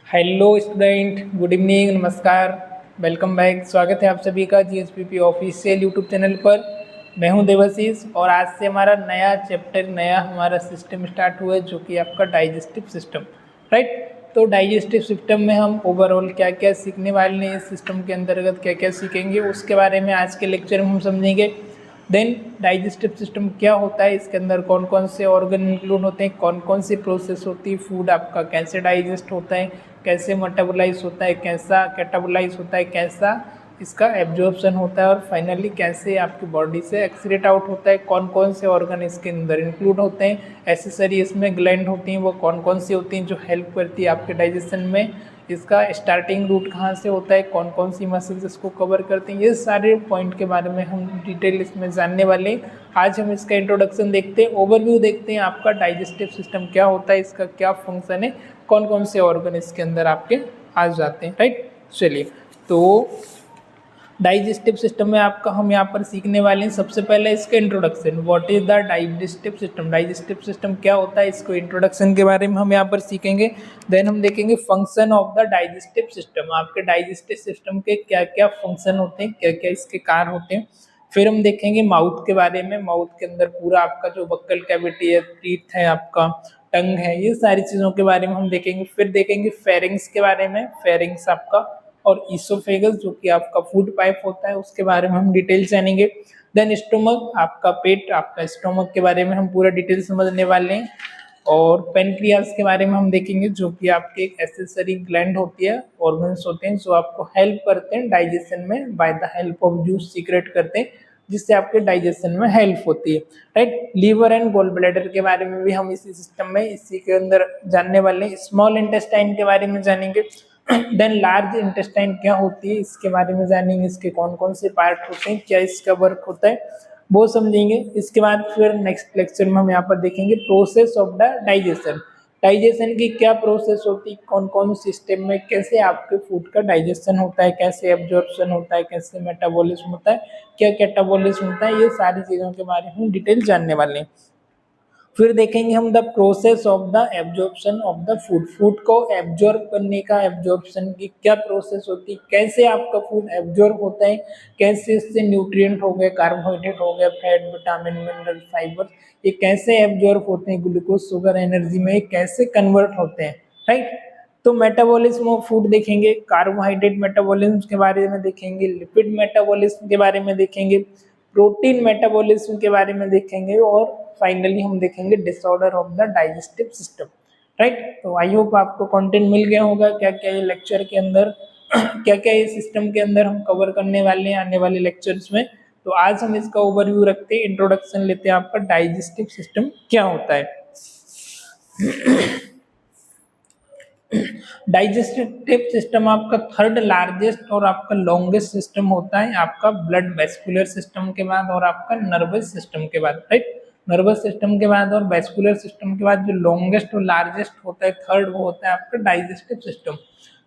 Hello student, good evening, नमस्कार, welcome back. स्वागत है आप सभी का जीएसपीपी ऑफिशियल यूट्यूब चैनल पर। मैं हूं देवाशीष और आज से हमारा नया चैप्टर, नया हमारा सिस्टम स्टार्ट हुआ है जो कि आपका डाइजेस्टिव सिस्टम, राइट। तो डाइजेस्टिव सिस्टम में हम ओवरऑल क्या क्या सीखने वाले हैं, इस सिस्टम के अंतर्गत क्या क्या सीखेंगे उसके बारे में आज के लेक्चर में हम समझेंगे। देन डाइजेस्टिव सिस्टम क्या होता है, इसके अंदर कौन कौन से ऑर्गन इंक्लूड होते हैं, कौन कौन सी प्रोसेस होती है, फूड आपका कैसे डाइजेस्ट होता है, कैसे मेटाबोलाइज होता है, कैसा कैटाबोलाइज होता है, कैसा इसका एब्जॉर्प्शन होता है और फाइनली कैसे आपकी बॉडी से एक्सक्रीट आउट होता है, कौन कौन से ऑर्गन इसके अंदर इंक्लूड होते हैं, एसेसरी इसमें ग्लैंड होती हैं वो कौन कौन सी होती हैं जो हेल्प करती है आपके डाइजेशन में, इसका स्टार्टिंग रूट कहाँ से होता है, कौन कौन सी मसल्स इसको कवर करते हैं, ये सारे पॉइंट के बारे में हम डिटेल इसमें जानने वाले हैं। आज हम इसका इंट्रोडक्शन देखते हैं, ओवरव्यू देखते हैं आपका डाइजेस्टिव सिस्टम क्या होता है, इसका क्या फंक्शन है, कौन कौन से ऑर्गन इसके अंदर आपके आ जाते हैं, राइट। चलिए, तो डाइजेस्टिव सिस्टम में आपका हम यहाँ पर सीखने वाले हैं सबसे पहले इसका introduction, what is the digestive system. Digestive system क्या होता है, इसको इंट्रोडक्शन के बारे में हम यहाँ पर सीखेंगे। देन हम देखेंगे function of the digestive system, आपके डाइजेस्टिव सिस्टम के क्या क्या फंक्शन होते हैं, क्या क्या इसके कार्य होते हैं। फिर हम देखेंगे माउथ के बारे में, माउथ के अंदर पूरा आपका जो बक्कल कैविटी है, टीथ है, आपका टंग है, ये सारी चीज़ों के बारे में हम देखेंगे। फिर देखेंगे फेरिंग्स के बारे में, फेरिंग्स आपका और ईसोफेगस जो कि आपका फूड पाइप होता है उसके बारे में हम डिटेल जानेंगे। देन स्टोमक, आपका पेट, आपका स्टोमक के बारे में हम पूरा डिटेल समझने वाले हैं। और पेनक्रियास के बारे में हम देखेंगे जो कि आपके एक एसेसरी ग्लैंड होती है, ऑर्गन्स होते हैं जो आपको हेल्प करते हैं डाइजेशन में, by the help of juice secret करते हैं जिससे आपके डाइजेशन में हेल्प होती है, right. Liver and gall bladder के बारे में भी हम इसी सिस्टम में इसी के अंदर जानने वाले हैं। स्मॉल इंटेस्टाइन के बारे में जानेंगे। देन लार्ज इंटेस्टाइन क्या होती है इसके बारे में जानेंगे, इसके कौन कौन से पार्ट होते हैं, क्या इसका वर्क होता है वो समझेंगे। इसके बाद फिर नेक्स्ट लेक्चर में हम यहाँ पर देखेंगे process of the digestion, digestion की क्या प्रोसेस होती है, कौन कौन सिस्टम में कैसे आपके फूड का डाइजेशन होता है, कैसे एब्जॉर्प्शन होता है, कैसे मेटाबॉलिज्म होता है, क्या कैटाबॉलिज्म होता है, ये सारी चीज़ों के बारे में हम डिटेल जानने वाले हैं। फिर देखेंगे हम the process of the absorption of the food, food को एब्जॉर्ब करने का, एब्जॉर्प्शन की क्या प्रोसेस होती है, कैसे आपका फूड एब्जॉर्ब होता है, कैसे इससे न्यूट्रिएंट हो गए, कार्बोहाइड्रेट हो गया, फैट, विटामिन, मिनरल, फाइबर, ये कैसे एब्जॉर्ब होते हैं, ग्लूकोज, शुगर, एनर्जी में कैसे कन्वर्ट होते हैं, राइट। तो मेटाबॉलिज्म ऑफ फूड देखेंगे, कार्बोहाइड्रेट मेटाबॉलिज्म के बारे में देखेंगे, लिपिड मेटाबॉलिज्म के बारे में देखेंगे, प्रोटीन मेटाबॉलिज्म के बारे में देखेंगे और फाइनली हम देखेंगे disorder of the digestive system, right. तो आई होप आपको कंटेंट मिल गया होगा, क्या क्या ये लेक्चर के अंदर क्या क्या ये सिस्टम के अंदर हम कवर करने वाले हैं आने वाले लेक्चर्स में। तो आज हम इसका ओवरव्यू रखते हैं, इंट्रोडक्शन लेते हैं आपका डाइजेस्टिव सिस्टम क्या होता है। डाइजेस्टिव सिस्टम आपका थर्ड लार्जेस्ट और आपका लॉन्गेस्ट सिस्टम होता है, आपका ब्लड वेस्कुलर सिस्टम के बाद और आपका नर्वस सिस्टम के बाद, राइट। नर्वस सिस्टम के बाद और वेस्कुलर सिस्टम के बाद जो लॉन्गेस्ट और लार्जेस्ट होता है थर्ड, वो होता है आपका डाइजेस्टिव सिस्टम,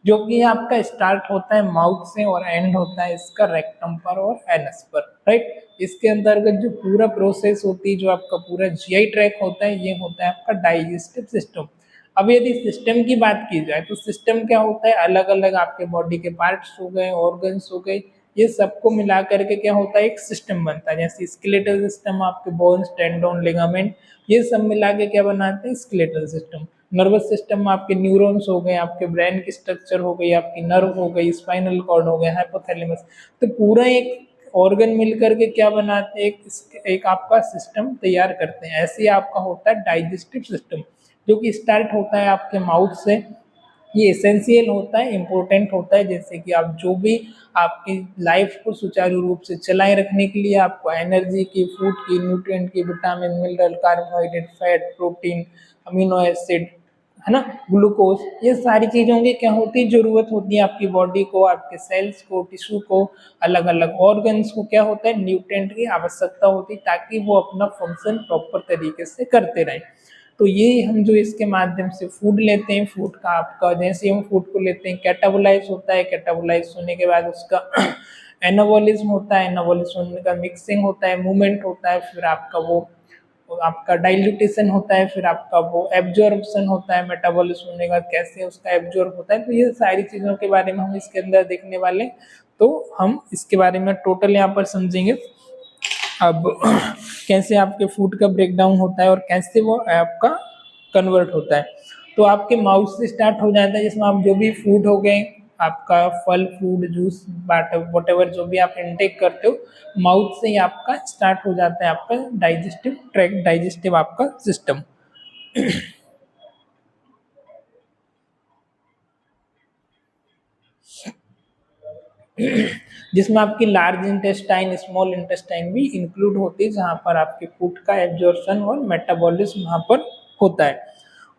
जो कि आपका स्टार्ट होता है माउथ से और एंड होता है इसका रेक्टम पर और एनस पर, राइट। इसके अंतर्गत जो पूरा प्रोसेस होती है, जो आपका पूरा जीआई ट्रैक होता है, ये होता है आपका डाइजेस्टिव सिस्टम। अब यदि सिस्टम की बात की जाए तो सिस्टम क्या होता है, अलग अलग आपके बॉडी के पार्ट्स हो गए, ऑर्गन्स हो गए, ये सबको मिला करके क्या होता है, एक सिस्टम बनता है। जैसे स्केलेटल सिस्टम, आपके बोन्स, टेंडोन, लिगामेंट, ये सब मिला के क्या बनाते हैं, स्केलेटल सिस्टम। नर्वस सिस्टम में आपके न्यूरॉन्स हो गए, आपके ब्रेन की स्ट्रक्चर हो गई, आपकी नर्व हो गई, स्पाइनल कॉर्ड हो गया, हाइपोथैलेमस, तो पूरा एक ऑर्गन मिल करके क्या बनाते हैं, एक आपका सिस्टम तैयार करते हैं। ऐसे ही आपका होता है डाइजेस्टिव सिस्टम, जो कि स्टार्ट होता है आपके माउथ से। ये एसेंशियल होता है, इम्पोर्टेंट होता है, जैसे कि आप जो भी आपकी लाइफ को सुचारू रूप से चलाए रखने के लिए आपको एनर्जी की, फूड की, न्यूट्रिएंट की, vitamin, mineral, carbohydrate, fat, protein, amino acid, है ना, ग्लूकोज, ये सारी चीज़ों की क्या होती है, जरूरत होती है आपकी बॉडी को, आपके सेल्स को, टिश्यू को, अलग अलग ऑर्गन्स को क्या होता है, न्यूट्रिएंट की आवश्यकता होती है ताकि वो अपना फंक्शन प्रॉपर तरीके से करते रहें। तो ये हम जो इसके माध्यम से फूड लेते हैं, फूड का आपका जैसे हम फूड को लेते हैं कैटाबोलाइज होता है, कैटाबोलाइज होने के बाद उसका एनाबॉलिज्म होता है, एनाबॉलिज्म होने का मिक्सिंग होता है, मूवमेंट होता है, फिर आपका वो आपका डाइल्यूटेशन होता है, फिर आपका वो एब्जॉर्प्शन होता है मेटाबॉलिज्म होने के बाद, कैसे उसका एब्जॉर्ब होता है। तो ये सारी चीज़ों के बारे में हम इसके अंदर देखने वाले हैं, तो हम इसके बारे में टोटल यहाँ पर समझेंगे। अब कैसे आपके फूड का ब्रेकडाउन होता है और कैसे वो आपका कन्वर्ट होता है। तो आपके माउथ से स्टार्ट हो जाता है, जिसमें आप जो भी फूड हो गए, आपका फल फ्रूट जूस वॉटेवर जो भी आप इनटेक करते हो, माउथ से ही आपका स्टार्ट हो जाता है आपका डाइजेस्टिव ट्रैक्ट, डाइजेस्टिव आपका सिस्टम। जिसमें आपकी लार्ज इंटेस्टाइन, स्मॉल इंटेस्टाइन भी इंक्लूड होती है, जहाँ पर आपके फूड का एब्जॉर्प्शन और मेटाबॉलिज्म वहाँ पर होता है।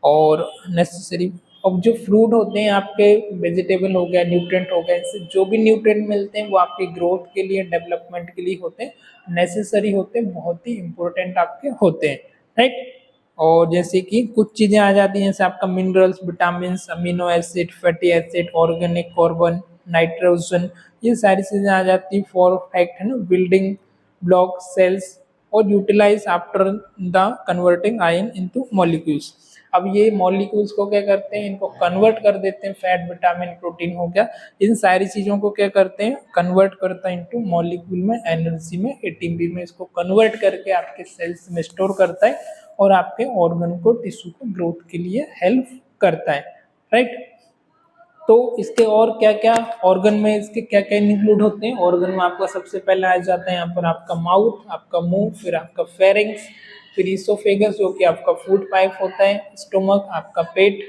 और नेसेसरी, अब जो फ्रूट होते हैं आपके, वेजिटेबल हो गया, न्यूट्रिएंट हो गया, इससे जो भी न्यूट्रिएंट मिलते हैं वो आपकी ग्रोथ के लिए, डेवलपमेंट के लिए होते हैं, नेसेसरी होते हैं, बहुत ही इंपॉर्टेंट आपके होते हैं, राइट। और जैसे कि कुछ चीज़ें आ जाती हैं, जैसे आपका minerals, vitamin, amino acid, fatty acid, organic carbon, nitrogen, ये सारी चीज़ें आ जाती है फॉर फैक्ट, है ना, बिल्डिंग ब्लॉक सेल्स और utilize after the converting ion into molecules. अब ये मॉलिक्यूल्स को क्या करते हैं, इनको कन्वर्ट कर देते हैं, फैट, विटामिन, प्रोटीन हो गया, इन सारी चीज़ों को क्या करते हैं, कन्वर्ट करता है इनटू मॉलिक्यूल में, एनर्जी में, एटीपी में, इसको कन्वर्ट करके आपके सेल्स में स्टोर करता है और आपके ऑर्गन को, टिश्यू को ग्रोथ के लिए हेल्प करता है, राइट। तो इसके और क्या क्या ऑर्गन में इसके क्या क्या इंक्लूड होते हैं, ऑर्गन में आपका सबसे पहले आ जाता है यहाँ पर आपका माउथ, आपका मुंह, फिर आपका फेरिंग्स, फिर इसोफेगस जो कि आपका फूड पाइप होता है, स्टोमक आपका पेट,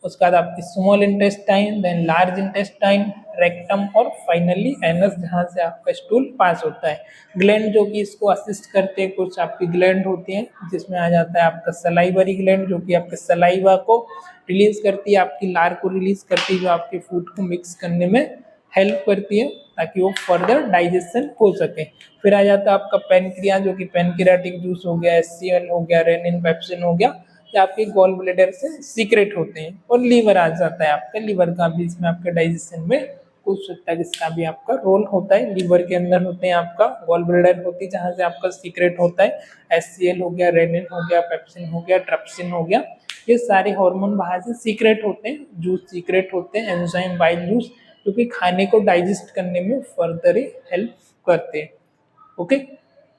उसके बाद आपकी small intestine, then large intestine, rectum और फाइनली एनस, जहाँ से आपका स्टूल पास होता है। ग्लैंड जो कि इसको असिस्ट करते हैं, कुछ आपकी ग्लैंड होती हैं, जिसमें आ जाता है आपका सलाइवरी ग्लैंड जो कि आपके सलाइवा को रिलीज करती है, आपकी लार को रिलीज करती है, जो आपके फूड को मिक्स करने में हेल्प करती है ताकि वो फर्दर डाइजेशन हो सके। फिर आ जाता है आपका पेनक्रिया जो कि पेनक्रियाटिक जूस हो गया, HCl हो गया, रेनिन, पेप्सिन हो गया, ये आपके गॉल ब्लैडर से सीक्रेट होते हैं। और लीवर आ जाता है आपका, लीवर का भी इसमें आपके डाइजेशन में कुछ हद तक इसका भी आपका रोल होता है। लीवर के अंदर होते हैं आपका गॉल ब्लैडर होती है, जहाँ से आपका सीक्रेट होता है HCl हो गया, रेनिन हो गया, पेप्सिन हो गया, ट्रिप्सिन हो गया, ये सारे हार्मोन बाहर से सीक्रेट होते हैं, जूस सीक्रेट होते हैं, एंजाइम बाइल जूस, जो कि खाने को डाइजेस्ट करने में फर्दर हेल्प करते हैं, ओके।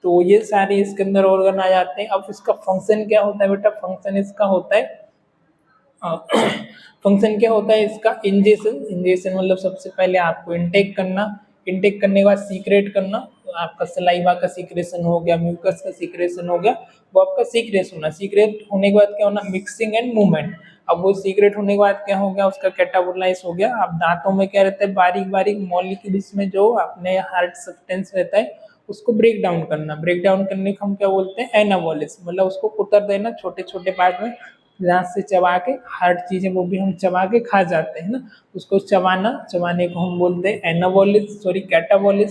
तो ये सारे इसके अंदर ऑर्गन आ जाते हैं। अब इसका फंक्शन क्या होता है बेटा, फंक्शन इसका होता है फंक्शन क्या होता है इसका, इंजेक्शन। इंजेक्शन मतलब सबसे पहले आपको इनटेक करना, इनटेक करने के बाद सीक्रेट करना, तो आपका सलाइवा का सीक्रेशन हो गया, म्यूकस का सीक्रेशन हो गया, वो आपका सीक्रेट होना। सीक्रेट होने के बाद क्या होना, मिक्सिंग एंड मूवमेंट। अब वो सीक्रेट होने के बाद क्या हो गया, उसका कैटाबोलाइज हो गया। अब दांतों में क्या रहता है, बारीक बारीक मॉलिक्यूल्स में जो अपने हार्ड सब्सटेंस रहता है उसको ब्रेक डाउन करना। ब्रेक डाउन करने को हम क्या बोलते हैं, एनाबॉलिस, मतलब उसको कुतर देना छोटे छोटे पार्ट में, दांत से चबा के, हार्ड चीजें वो भी हम चबा के खा जाते हैं ना, उसको चबाना, चबाने को हम बोलते हैं एनाबॉलिस, सॉरी कैटाबॉलिस,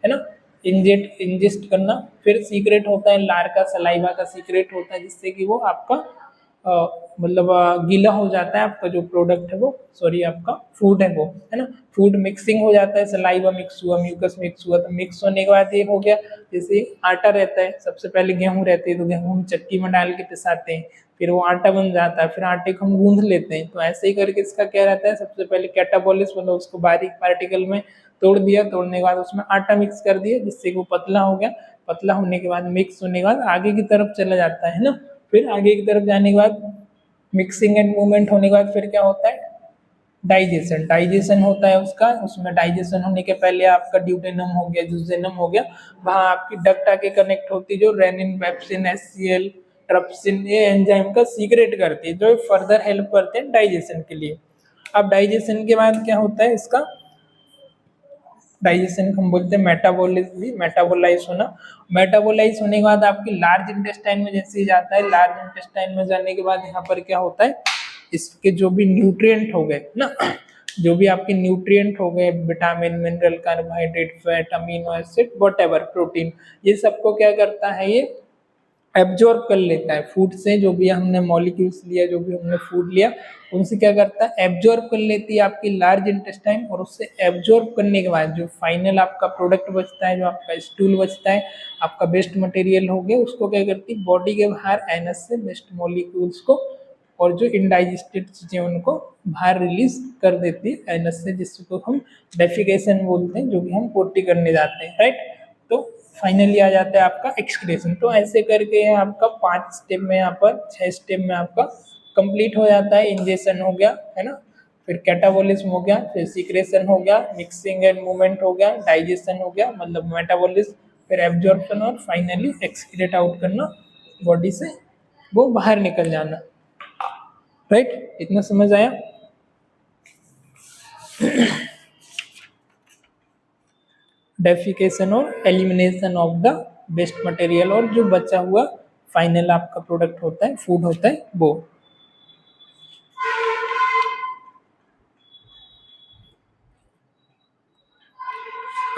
है ना। इंजेस्ट करना। फिर सीक्रेट होता है लार का, सलाइवा का सीक्रेट होता है, जिससे कि वो आपका मतलब गीला हो जाता है, आपका जो प्रोडक्ट है वो, सॉरी आपका फूड है वो, है ना, फूड मिक्सिंग हो जाता है, सलाइवा मिक्स हुआ, म्यूकस मिक्स हुआ, तो मिक्स होने के बाद ये हो गया। जैसे आटा रहता है, सबसे पहले गेहूं रहती है, तो गेहूं हम चक्की में डाल के पिसाते हैं, फिर वो आटा बन जाता है, फिर आटे को हम गूंथ लेते हैं। तो ऐसे ही करके इसका क्या रहता है, सबसे पहले कैटाबॉलिस, मतलब उसको बारीक पार्टिकल में तोड़ दिया, तोड़ने के बाद उसमें आटा मिक्स कर दिया, जिससे वो पतला हो गया। पतला होने के बाद, मिक्स होने के बाद आगे की तरफ चला जाता है ना। फिर आगे की तरफ जाने के बाद, मिक्सिंग एंड मूवमेंट होने के बाद फिर क्या होता है, डाइजेशन। डाइजेशन होता है उसका, उसमें डाइजेशन होने के पहले आपका ड्यूडेनम हो गया, जुजेनम हो गया, वहाँ आपकी डक्ट आके कनेक्ट होती है, जो रेनिन, पेप्सिन, HCl, ट्रिप्सिन, ये एंजाइम का सीक्रेट करती है, जो फर्दर हेल्प करते हैं डाइजेशन के लिए। अब डाइजेशन के बाद क्या होता है इसका, डाइजेशन को हम बोलते हैं मेटाबॉलिज्म, मेटाबोलाइज होना। मेटाबोलाइज होने के बाद आपकी लार्ज इंटेस्टाइन में जैसे ही जाता है, लार्ज इंटेस्टाइन में जाने के बाद यहाँ पर क्या होता है, इसके जो भी न्यूट्रिएंट हो गए ना, जो भी आपके न्यूट्रिएंट हो गए, vitamin, mineral, carbohydrate, fat, amino acid, whatever, protein, ये सबको क्या करता है, ये एब्जॉर्ब कर लेता है फूड से, जो भी हमने मॉलिक्यूल्स लिया, जो भी हमने फूड लिया, उनसे क्या करता है, एब्जॉर्ब कर लेती है आपकी लार्ज इंटेस्टाइन, और उससे एब्जॉर्ब करने के बाद जो फाइनल आपका प्रोडक्ट बचता है, जो आपका स्टूल बचता है, आपका वेस्ट मटेरियल हो गया, उसको क्या करती है, बॉडी के बाहर एनएस से वेस्ट मॉलिक्यूल्स को और जो इनडाइजेस्टेड चीजें उनको बाहर रिलीज कर देती है एनएस से, जिसको हम डेफिकेशन बोलते हैं, जो कि हम पोटी करने जाते हैं, राइट। तो फाइनली आ जाता है आपका एक्सक्रीशन। तो ऐसे करके आपका 5 स्टेप में, यहाँ पर 6 स्टेप में आपका कंप्लीट हो जाता है। इंजेक्शन हो गया, है ना, फिर कैटाबॉलिज्म हो गया, फिर सीक्रेशन हो गया, मिक्सिंग एंड मूवमेंट हो गया, डाइजेशन हो गया मतलब मेटाबॉलिज्म, फिर एब्जॉर्प्शन और फाइनली एक्सक्रीट आउट करना बॉडी से, वो बाहर निकल जाना, राइट। इतना समझ आया। डेफिकेशन और elimination of the waste material, और जो बचा हुआ फाइनल आपका प्रोडक्ट होता है, फूड होता है, वो।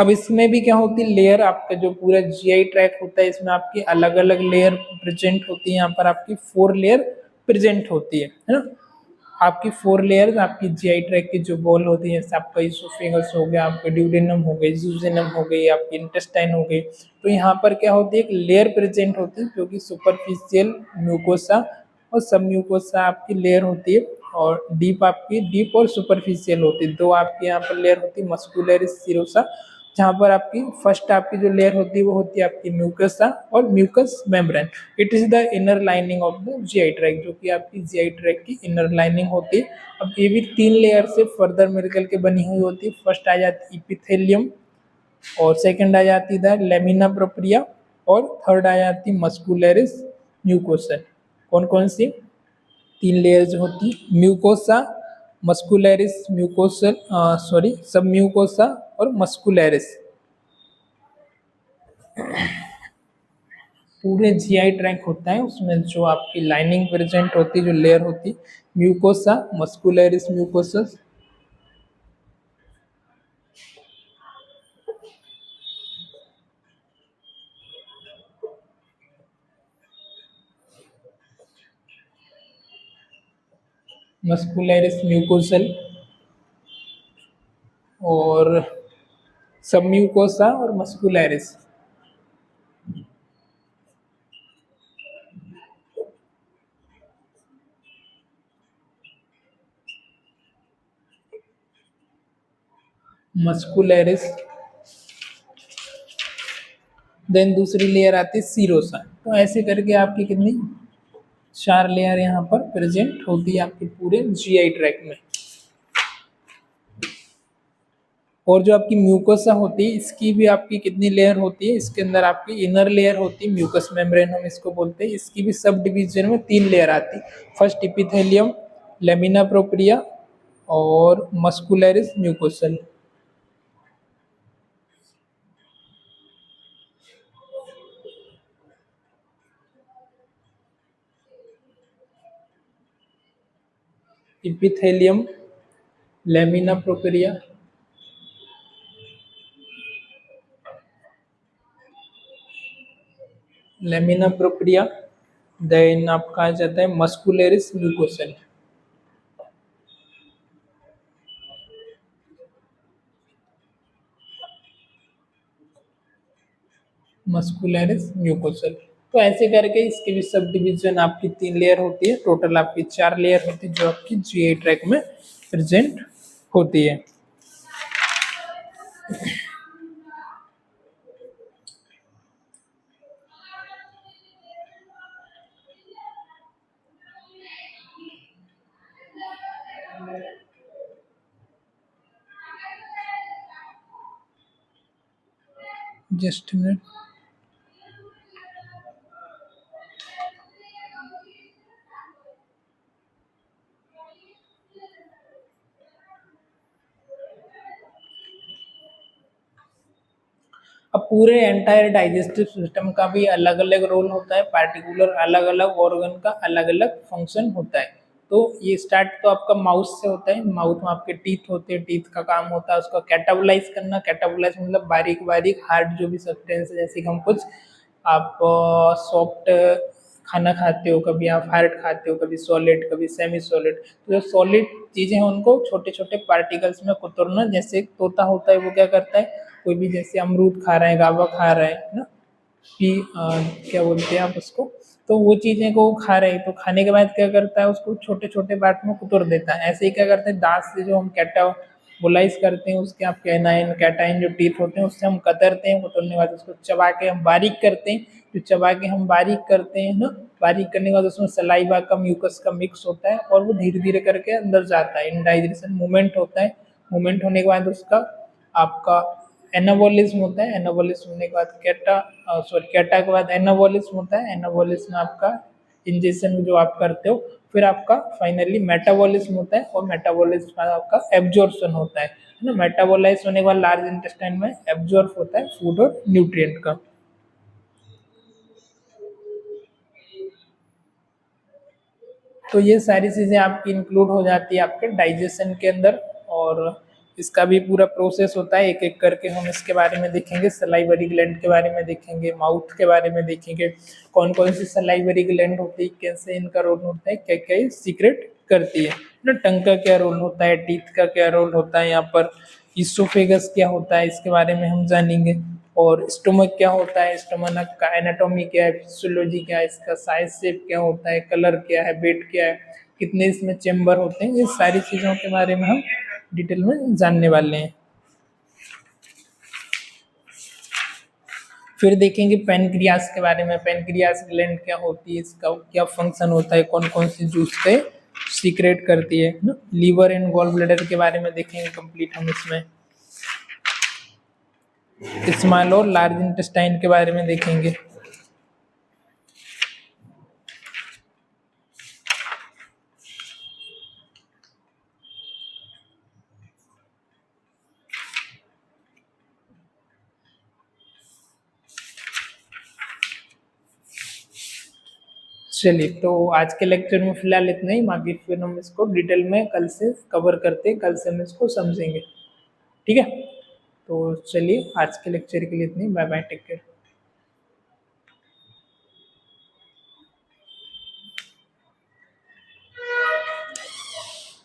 अब इसमें भी क्या होती है, लेयर, आपका जो पूरा जीआई ट्रैक होता है, इसमें आपकी अलग अलग लेयर प्रेजेंट होती है। यहाँ पर आपकी 4 लेयर प्रेजेंट होती है ना। आपकी 4 लेयर्स आपकी जीआई ट्रैक की जो बॉल होती है, जैसे आपका इसोफेगस हो गया, आपका ड्यूडेनम हो गई, जूजेनम हो गई, आपकी इंटेस्टाइन हो गई। तो यहाँ पर क्या होती है, एक लेयर प्रेजेंट होती है, जो कि सुपरफिशियल म्यूकोसा और सब म्यूकोसा आपकी लेयर होती है, और डीप आपकी डीप और सुपरफिशियल होती है। दो आपकी यहाँ पर लेयर होती है, मस्कुलरिस सीरोसा, जहाँ पर आपकी फर्स्ट आपकी जो लेयर होती है वो होती है आपकी म्यूकसा और mucus membrane. It is the inner lining of the GI tract, जो कि आपकी जीआई ट्रैक की इनर लाइनिंग होती है। अब ये भी 3 लेयर से फर्दर मिलकर के बनी हुई होती है। फर्स्ट आ जाती है इपिथेलियम, और सेकंड आ जाती है लेमिना प्रोप्रिया, और थर्ड आ जाती है मस्कुलरिस म्यूकोसा। कौन कौन सी 3 लेयर्स होती है, म्यूकोसा, मस्कुलरिस म्यूकोसल, सॉरी सब म्यूकोसा और मस्कुलरिस। पूरे जीआई ट्रैक होता है, उसमें जो आपकी लाइनिंग प्रेजेंट होती है, जो लेयर होती है, म्यूकोसा, मस्कुलरिस म्यूकोसस, मस्कुलरिस म्यूकोसल, और सब म्यूकोसा और मस्कुलरिस। मस्कुलरिस, देन दूसरी लेयर आती है सीरोसा। तो ऐसे करके आपकी कितनी 4 लेयर यहाँ पर प्रेजेंट होती है आपके पूरे जीआई ट्रैक में। और जो आपकी म्यूकोसा होती है, इसकी भी आपकी कितनी लेयर होती है, इसके अंदर आपकी इनर लेयर होती है, म्यूकस मेम्ब्रेन हम इसको बोलते हैं। इसकी भी सब डिवीजन में 3 लेयर आती है। फर्स्ट इपिथेलियम, लेमिना प्रोप्रिया और muscularis mucosal. Epithelium, lamina propria, lamina propria, then आपका आ जाता है मस्कुलरिस म्यूकोसल। Muscularis mucosal. तो ऐसे करके इसके भी सब डिवीजन आपकी 3 लेयर होती है, टोटल आपकी 4 लेयर होती है जो आपकी जीआई ट्रैक में प्रेजेंट होती है। Just minute. अब पूरे एंटायर डाइजेस्टिव सिस्टम का भी अलग अलग रोल होता है, पार्टिकुलर अलग अलग ऑर्गन का अलग अलग फंक्शन होता है। तो ये स्टार्ट तो आपका माउथ से होता है। माउथ में आपके टीथ होते हैं, टीथ का काम होता है उसका कैटाबोलाइज करना। कैटाबोलाइज मतलब बारीक बारीक हार्ड जो भी सब्सटेंस है, जैसे कि हम कुछ आप सॉफ्ट खाना खाते हो, कभी आप हार्ड खाते हो, कभी सॉलिड, कभी सेमी सॉलिड। तो जो सॉलिड चीज़ें हैं उनको छोटे छोटे पार्टिकल्स में कुतरना, जैसे एक तोता होता है वो क्या करता है, कोई भी जैसे अमरूद खा रहा है, गावा खा रहा है ना, कि क्या बोलते हैं आप उसको, तो वो चीज़ें को वो खा रहे हैं, तो खाने के बाद क्या करता है, उसको छोटे छोटे पार्ट में कुतर देता है। ऐसे ही क्या करते हैं, दांत से जो हम कैटाबोलाइज करते हैं उसके आप कैनाइन कैटाइन जो टीथ होते हैं उससे हम कतरते हैं, कुतरने के बाद उसको चबा के हम बारीक करते हैं। जो चबा के हम बारीक करते हैं ना, बारीक करने के बाद उसमें सलाइवा का म्यूकस का मिक्स होता है और वो धीरे धीरे करके अंदर जाता है, इनडाइजेशन मूवमेंट होता है। मूवमेंट होने के बाद उसका आपका एनाबोलिज्म होता है। एनाबोलिज्म होने के बाद कैटा के बाद एनाबोलिज्म होता है। एनाबोलिज्म में आपका इंजेक्शन जो आप करते हो, फिर आपका फाइनली मेटाबॉलिज्म होता है और मेटाबॉलिज्म में आपका एब्जॉर्प्शन होता है ना। मेटाबोलाइज होने के बाद लार्ज इंटेस्टाइन में एब्जॉर्ब होता है फूड और न्यूट्रिएंट का। तो ये सारी चीज़ें आपकी इंक्लूड हो जाती है आपके डाइजेशन के अंदर, और इसका भी पूरा प्रोसेस होता है। एक एक करके हम इसके बारे में देखेंगे, सलाइवरी ग्लैंड के बारे में देखेंगे, माउथ के बारे में देखेंगे, कौन कौन सी सलाइवरी ग्लैंड होती है, कैसे इनका रोल होता है, क्या क्या ये सीक्रेट करती है ना। टंग का क्या रोल होता है, टीथ का क्या रोल होता है, यहाँ पर ईसोफेगस क्या होता है इसके बारे में हम जानेंगे, और स्टोमक क्या होता है, स्टोमक का एनाटॉमी क्या है, फिजियोलॉजी क्या है, इसका साइज शेप क्या होता है, कलर क्या है, वेट क्या है, कितने इसमें चेम्बर होते हैं, ये सारी चीज़ों के बारे में हम डिटेल में जानने वाले हैं। फिर देखेंगे पेनक्रियास के बारे में, पेनक्रियास ग्लैंड क्या होती है, इसका क्या फंक्शन होता है, कौन कौन सी जूस पे सीक्रेट करती है ना। लीवर एंड गॉल ब्लैडर के बारे में देखेंगे कंप्लीट हम इसमें। स्मॉल और लार्ज इंटेस्टाइन के बारे में देखेंगे। चलिए, तो आज के लेक्चर में फिलहाल इतना ही, बाकी फिर हम इसको डिटेल में कल से कवर करते हैं, कल से हम इसको समझेंगे। ठीक है, तो चलिए आज के लेक्चर के लिए इतनी, बाय बाय, टेक केयर।